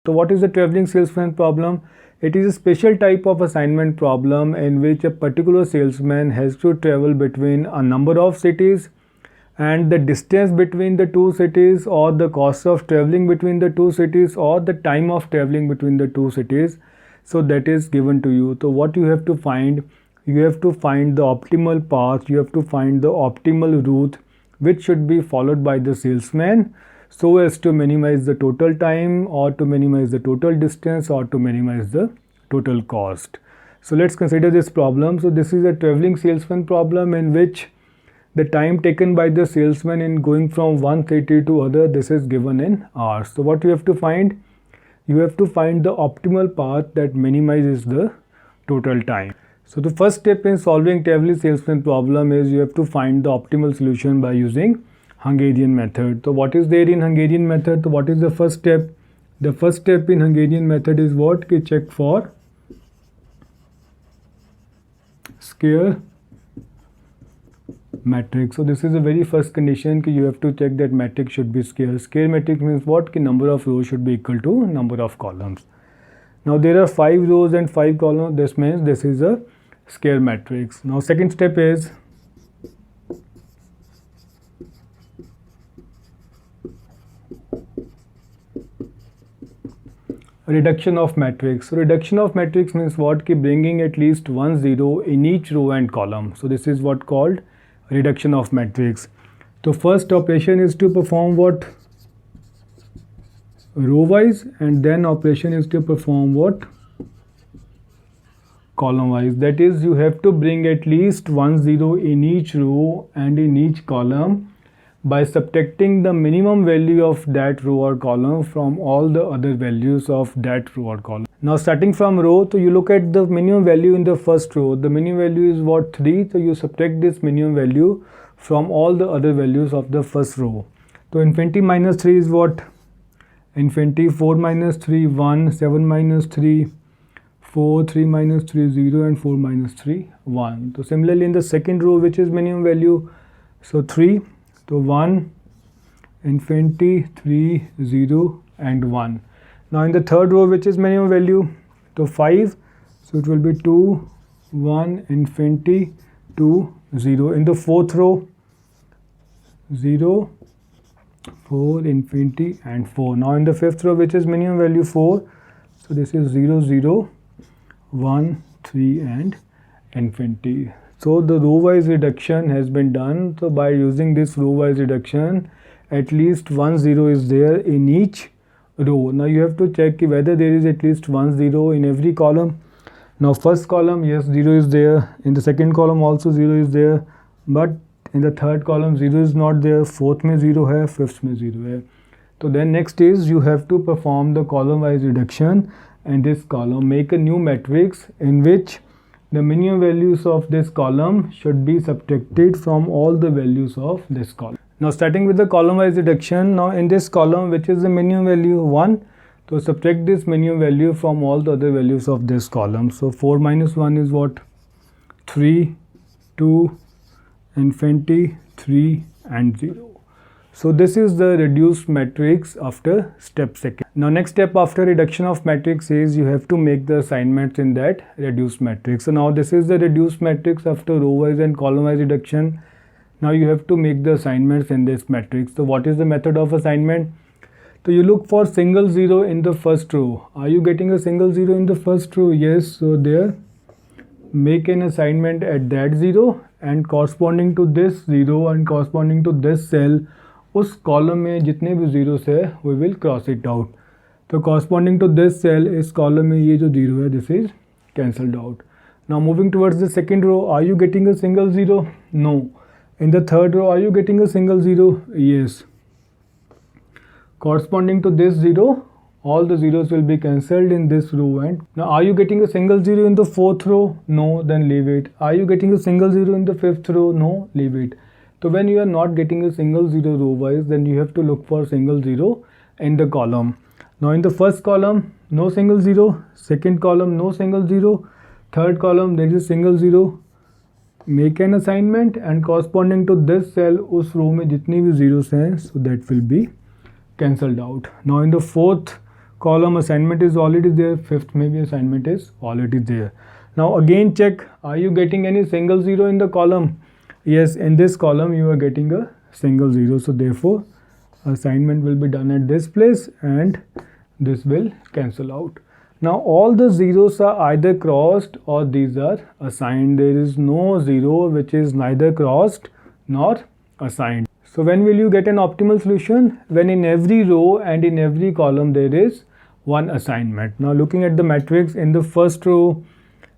So what is the traveling salesman problem? It is a special type of assignment problem in which a particular salesman has to travel between a number of cities, and the distance between the two cities, or the cost of traveling between the two cities, or the time of traveling between the two cities, so that is given to you. So what you have to find, you have to find the optimal path, you have to find the optimal route which should be followed by the salesman so as to minimize the total time, or to minimize the total distance, or to minimize the total cost. So let's consider this problem. So this is a traveling salesman problem in which the time taken by the salesman in going from one city to other, this is given in hours. So what you have to find? You have to find the optimal path that minimizes the total time. So the first step in solving traveling salesman problem is you have to find the optimal solution by using Hungarian method. So what is there in Hungarian method? So what is the first step? The first step in Hungarian method is what? Ki check for square matrix. So this is the very first condition कि you have to check that matrix should be square. Square matrix means what? कि number of rows should be equal to number of columns. Now there are 5 rows and 5 columns. This means this is a square matrix. Now second step is reduction of matrix. So reduction of matrix means what? कि bringing at least one zero in each row and column. So this is what called reduction of matrix. So first operation is to perform what? Row wise, and then operation is to perform what? Column wise. That is, you have to bring at least one zero in each row and in each column by subtracting the minimum value of that row or column from all the other values of that row or column. Now starting from row, so you look at the minimum value in the first row. The minimum value is what? 3. So you subtract this minimum value from all the other values of the first row. So infinity minus 3 is what? Infinity. 4 minus 3 1, 7 minus 3 4, 3 minus 3 0, and 4 minus 3 1. So similarly in the second row, which is minimum value, so 3, so 1, infinity, 3 0, and 1. Now in the third row, which is minimum value, so 5, so it will be 2 1, infinity, 2 0. In the fourth row, 0 4, infinity, and 4. Now in the fifth row, which is minimum value, 4, so this is 0 0, 1 3, and infinity. So the row wise reduction has been done. So by using this row wise reduction, at least one zero is there in each row. Now you have to check whether there is at least one zero in every column. Now first column, yes, 0 is there. In the second column also 0 is there, but in the third column 0 is not there. Fourth में 0 है, fifth में 0 है. So then next is you have to perform the column wise reduction, and this column make a new matrix in which the minimum values of this column should be subtracted from all the values of this column. Now starting with the column wise reduction, now in this column, which is the minimum value 1, so subtract this minimum value from all the other values of this column. So 4 minus 1 is what? 3, 2, infinity, 3, and 0. So this is the reduced matrix after step second. Now next step after reduction of matrix is you have to make the assignments in that reduced matrix. So now this is the reduced matrix after row wise and column wise reduction. Now you have to make the assignments in this matrix. So what is the method of assignment? So you look for single zero in the first row. Are you getting a single zero in the first row? Yes. So there, make an assignment at that zero, and corresponding to this zero and corresponding to this cell, उस column में जितने भी zeros है we will cross it out. तो corresponding to this cell, इस column में ये जो जीरो है, this is cancelled out. Now moving towards the second row, are you getting a single zero? No. In the third row, are you getting a single zero? Yes. Corresponding to this zero, all the zeros will be cancelled in this row. And now are you getting a single zero in the fourth row? No. Then leave it. Are you getting a single zero in the fifth row? No. Leave it. So when you are not getting a single zero row wise, then you have to look for single zero in the column. Now in the first column, no single zero. Second column, no single zero. Third column, there is a single zero. Make an assignment, and corresponding to this cell, उस row में जितनी भी zeros हैं, so that will be cancelled out. Now in the fourth column assignment is already there, fifth maybe assignment is already there. Now again check, are you getting any single zero in the column? Yes, in this column you are getting a single zero, so therefore assignment will be done at this place and this will cancel out. Now all the zeros are either crossed or these are assigned. There is no zero which is neither crossed nor assigned. So when will you get an optimal solution? When in every row and in every column there is one assignment. Now looking at the matrix, in the first row,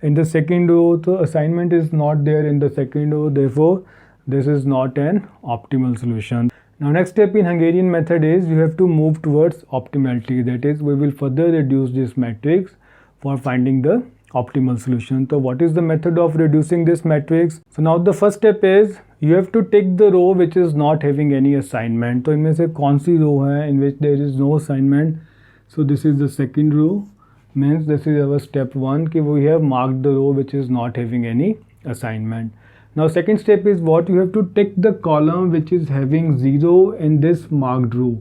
in the second row, the assignment is not there in the second row, therefore this is not an optimal solution. Now next step in Hungarian method is you have to move towards optimality, that is we will further reduce this matrix for finding the optimal solution. So what is the method of reducing this matrix? So now the first step is you have to take the row which is not having any assignment. So इनमें से कौन सी row है in which there is no assignment? So this is the second row, means this is our step 1 कि we have marked the row which is not having any assignment. Now second step is what you have to take the column which is having 0 in this marked row.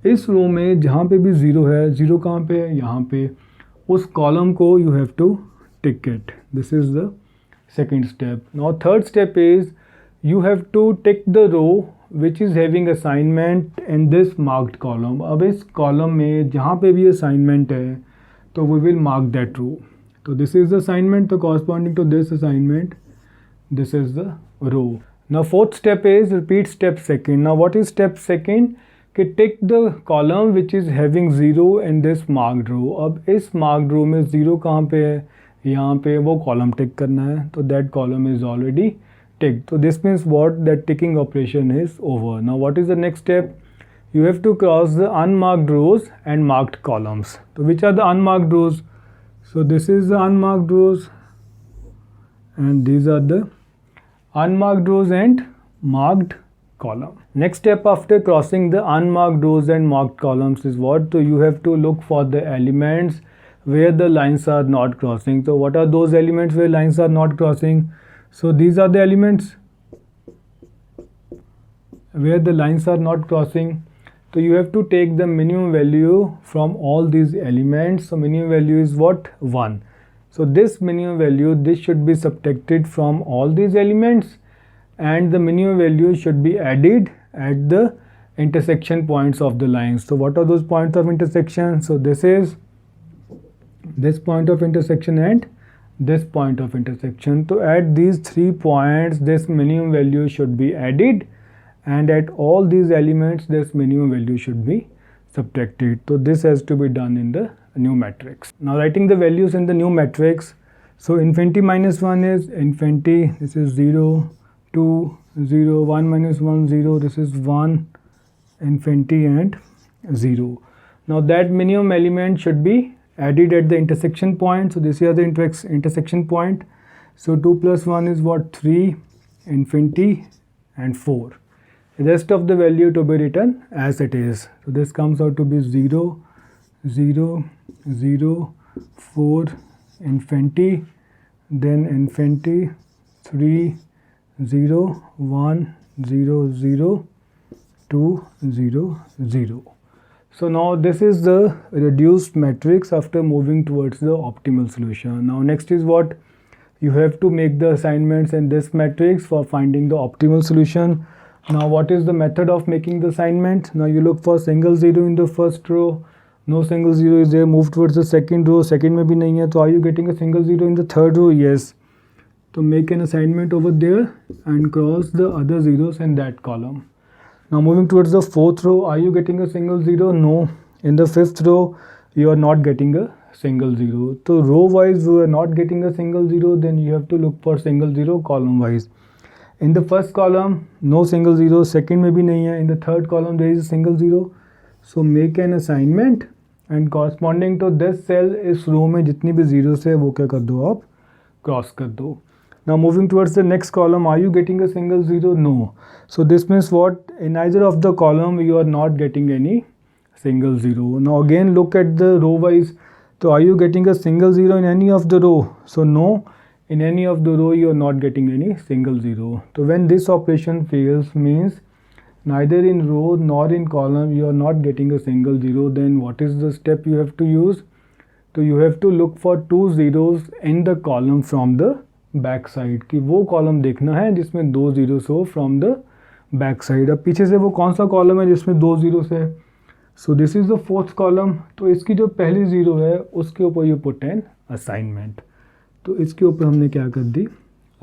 इस रो में जहाँ पे भी 0 है, 0 कहाँ पे है? यहाँ पे. उस कॉलम को you have to tick it. This is the second step. Now third step is you have to tick the row which is having assignment in this marked column. अब इस column में जहाँ पे भी assignment है तो we will mark that row. So this is the assignment, so corresponding to this assignment, this is the row. Now fourth step is repeat step second. Now what is step second? कि tick the column which is having zero in this marked row. अब इस marked रो में zero कहाँ पे है? यहाँ पे वो कॉलम टिक करना है, तो दैट कॉलम इज़ ऑलरेडी टिक. तो this means what, that ticking operation is over. Now what is the next step? you have to cross the unmarked rows and marked columns. So which are the unmarked rows? So this is the unmarked rows and these are the unmarked rows and marked column. Next step after crossing the unmarked rows and marked columns is what? So you have to look for the elements where the lines are not crossing. So what are those elements where lines are not crossing? So these are the elements where the lines are not crossing. So you have to take the minimum value from all these elements. So minimum value is what? 1. So this minimum value, this should be subtracted from all these elements and the minimum value should be added at the intersection points of the lines. So what are those points of intersection? So this is this point of intersection and this point of intersection. So at these 3 points, this minimum value should be added and at all these elements this minimum value should be subtracted. So this has to be done in the new matrix. Now writing the values in the new matrix. So infinity minus 1 is infinity, this is 0, 2, 0, 1 minus 1, 0, this is 1, infinity and 0. Now that minimum element should be added at the intersection point. So this is the intersection point. So 2 plus 1 is what? 3, infinity and 4. The rest of the value to be written as it is. So this comes out to be 0, 0, 0, 4, infinity, then infinity, 3, 0, 1, 0, 0, 2, 0, 0. So now this is the reduced matrix after moving towards the optimal solution. Now next is what? You have to make the assignments in this matrix for finding the optimal solution. Now what is the method of making the assignment? Now you look for single 0 in the first row. No single 0 is there. Move towards the second row. Second में भी नहीं है. So are you getting a single 0 in the third row? Yes. So make an assignment over there and cross the other zeros in that column. Now moving towards the fourth row, are you getting a single 0? No. In the fifth row, you are not getting a single 0. So row wise you are not getting a single 0, then you have to look for single 0 column wise. In the first column, no single 0. Second में भी नहीं है. In the third column, there is a single 0. So make an assignment and corresponding to this cell, इस row में जितनी भी zeros है वो क्या कर दो आप? Cross कर दो. Now moving towards the next column, are you getting a single 0? No. So this means what? In either of the column you are not getting any single 0. Now again look at the row wise. So are you getting a single 0 in any of the row? So no. In any of the row you are not getting any single 0. So when this operation fails means neither in row nor in column you are not getting a single zero, then what is the step you have to use? So you have to look for two zeros in the column from the back side, कि वो column देखना है जिसमें दो zeros हो from the back side. अब पीछे से वो कौन सा कॉलम है जिसमें दो जीरोस है? So this is the fourth column. तो इसकी जो पहली ज़ीरो है उसके ऊपर यू पुट एन असाइनमेंट. तो इसके ऊपर हमने क्या कर दी?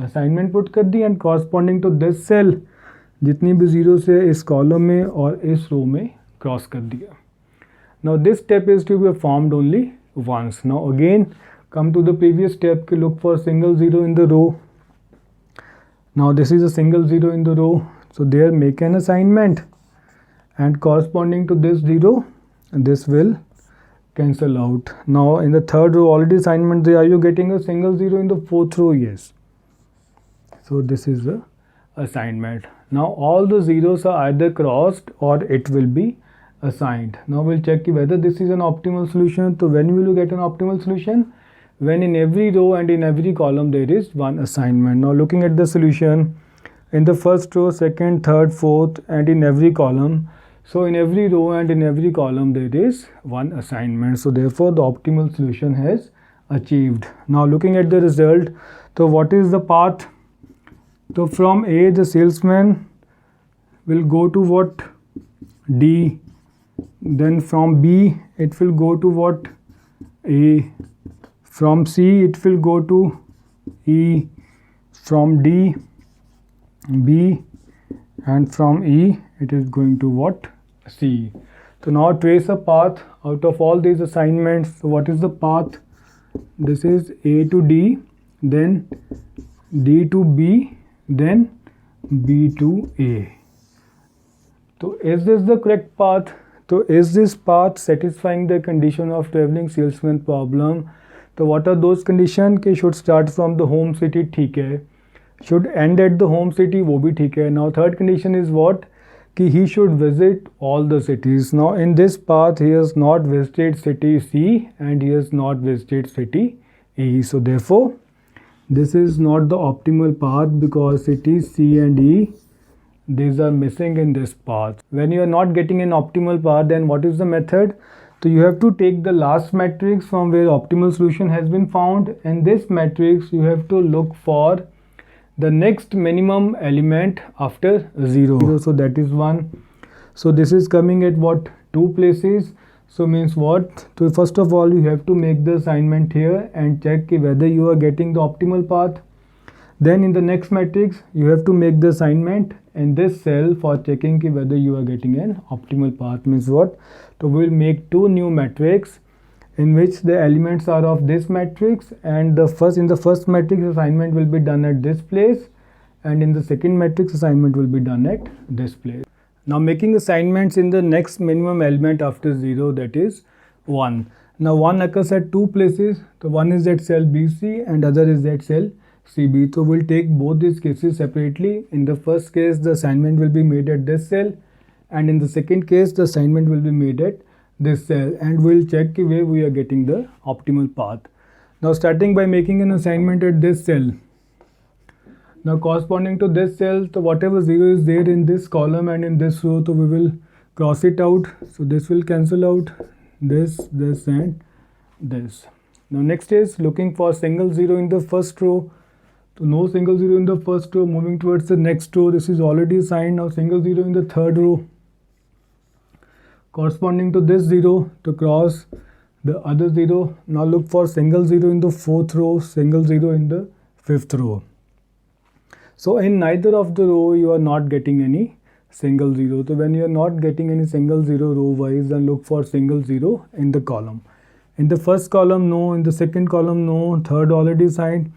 असाइनमेंट पुट कर दी. And corresponding to this cell जितनी भी ज़ीरोस है इस कॉलम में और इस रो में क्रॉस कर दिया. Now this step is to be performed only once. Now again come to the previous step, look for single zero in the row. Now this is a single zero in the row, so there make an assignment, and corresponding to this zero this will cancel out. Now in the third row already assignment there, are you getting a single zero in the fourth row? Yes. So this is the assignment. Now all the zeros are either crossed or it will be assigned. Now we'll check whether this is an optimal solution. So when will you get an optimal solution? When in every row and in every column there is one assignment. Now looking at the solution, in the first row, second, third, fourth, and in every column. So in every row and in every column there is one assignment. So therefore the optimal solution has achieved. Now looking at the result, so what is the path? So from A the salesman will go to what? D. Then from B it will go to what? A. From C it will go to E. From D, B, and from E it is going to what? C. So now trace a path out of all these assignments. So what is the path? This is A to D, then D to B, then B to A. So is this the correct path? So is this path satisfying the condition of traveling salesman problem? So what are those conditions? कि should start from the home city, ठीक है. Should end at the home city, वो भी ठीक है. Now third condition is what? कि he should visit all the cities. Now in this path he has not visited city C and he has not visited city E. So therefore this is not the optimal path because cities C and E, these are missing in this path. When you are not getting an optimal path, then what is the method? So you have to take the last matrix from where optimal solution has been found. In this matrix you have to look for the next minimum element after 0. So that is 1. So this is coming at what? 2 places. So means what? So first of all you have to make the assignment here and check whether you are getting the optimal path. Then in the next matrix you have to make the assignment in this cell for checking whether you are getting an optimal path. Means what? So we will make two new matrix in which the elements are of this matrix, and in the first matrix assignment will be done at this place, and in the second matrix assignment will be done at this place. Now making assignments in the next minimum element after 0, that is 1. Now 1 occurs at 2 places. So one is at cell BC and other is at cell CB. So we'll take both these cases separately. In the first case the assignment will be made at this cell, and in the second case the assignment will be made at this cell, and we'll check where we are getting the optimal path. Now starting by making an assignment at this cell. Now corresponding to this cell, so whatever 0 is there in this column and in this row, so we will cross it out. So this will cancel out this and this. Now next is looking for single 0 in the first row. So no single 0 in the first row. Moving towards the next row, this is already assigned. Now single 0 in the third row. Corresponding to this 0 to cross the other 0. Now look for single 0 in the fourth row, single 0 in the fifth row. So in neither of the row you are not getting any single 0. So when you are not getting any single 0 row wise, then look for single 0 in the column. In the first column no, in the second column no, third already assigned.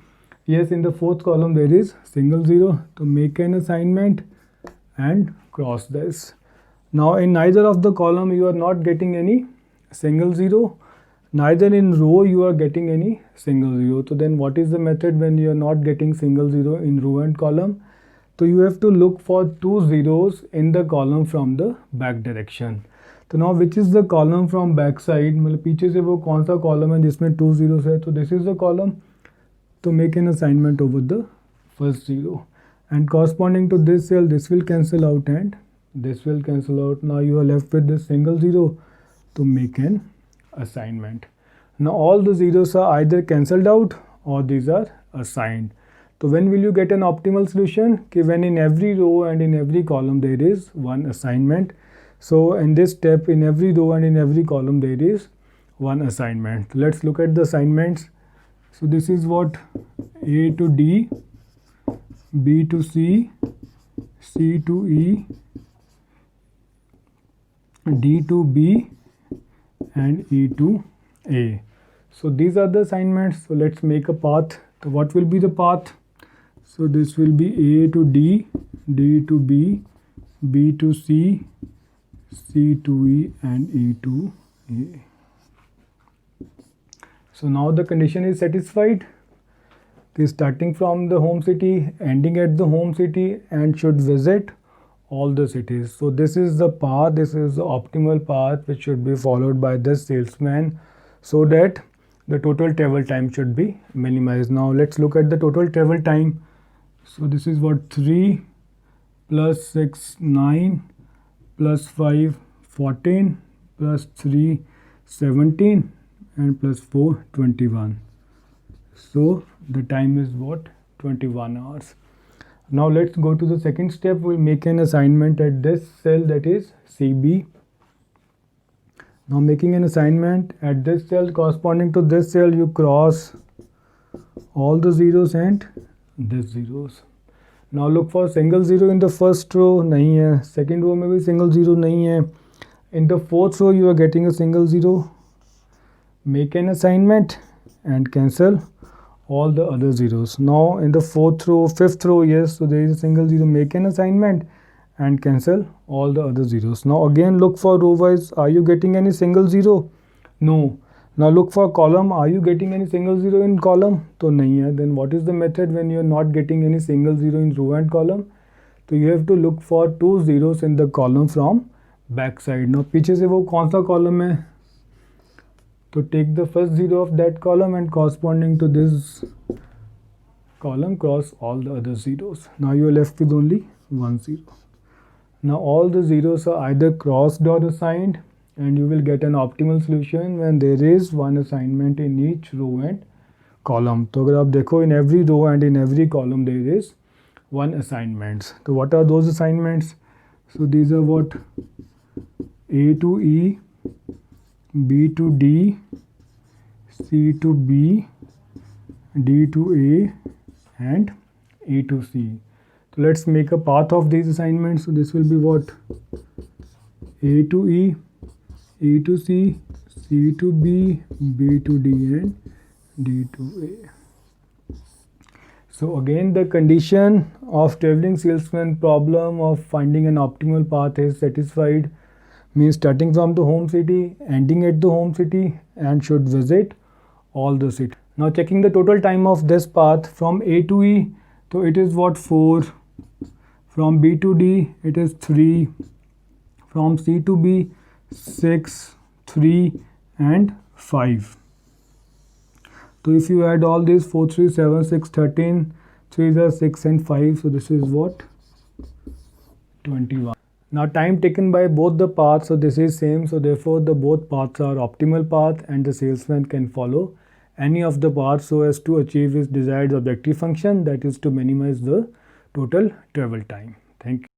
Yes, in the fourth column there is single 0. So make an assignment and cross this. Now in neither of the column you are not getting any single 0. Neither in row you are getting any single 0. So then what is the method when you are not getting single 0 in row and column? So you have to look for two zeros in the column from the back direction. तो now which is the column from back side, मतलब पीछे से वो कौन सा column है जिसमें two zeros है, तो this is the column. तो make an assignment over the first 0, and corresponding to this cell this will cancel out and this will cancel out. Now you are left with this single zero to make an assignment. Now all the zeros are either cancelled out or these are assigned. So when will you get an optimal solution? Okay, when in every row and in every column there is one assignment. So in this step, in every row and in every column there is one assignment. So let's look at the assignments. So this is what A to D, B to C, C to E, D to B and E to A. So these are the assignments. So let's make a path. So what will be the path? So this will be A to D, D to B, B to C, C to E and E to A. So now the condition is satisfied. Okay, starting from the home city, ending at the home city and should visit all the cities. So this is the path, this is the optimal path which should be followed by this salesman so that the total travel time should be minimized. Now let's look at the total travel time. So this is what 3 plus 6 9 plus 5 14 plus 3 17 and plus 4 21. So the time is what? 21 hours. Now let's go to the second step. We'll make an assignment at this cell, that is CB. Now making an assignment at this cell corresponding to this cell, you cross all the zeros and this zeros. Now look for single zero in the first row, nahi hai. Second row mein bhi single zero nahi hai. In the fourth row you are getting a single zero. Make an assignment and cancel all the other zeros. Now in the fourth row, fifth row, yes, so there is a single zero. Make an assignment and cancel all the other zeros. Now again look for row wise. Are you getting any single zero? No. Now look for column. Are you getting any single zero in column? So nahi hai. Then what is the method when you are not getting any single zero in row and column? So you have to look for two zeros in the column from back side. Now पीछे से वो कौन सा column है? So take the first zero of that column and corresponding to this column cross all the other zeros. Now you are left with only one zero. Now all the zeros are either crossed or assigned and you will get an optimal solution when there is one assignment in each row and column. तो अगर आप देखो in every row and in every column there is one assignments. So what are those assignments? So these are what? A to E, B to D, C to B, D to A and E to C. So let's make a path of these assignments. So this will be what? A to E, E to C, C to B, B to D and D to A. So again the condition of traveling salesman problem of finding an optimal path is satisfied. Means starting from the home city, ending at the home city and should visit all the cities. Now checking the total time of this path from A to E, so it is what? 4. From B to D it is 3. From C to B 6, 3 and 5. So if you add all these 4, 3, 7, 6, 13, 3 are 6 and 5, so this is what? 21. Now time taken by both the paths, so this is same, so therefore the both paths are optimal path and the salesman can follow any of the paths so as to achieve his desired objective function, that is to minimize the total travel time. Thank you.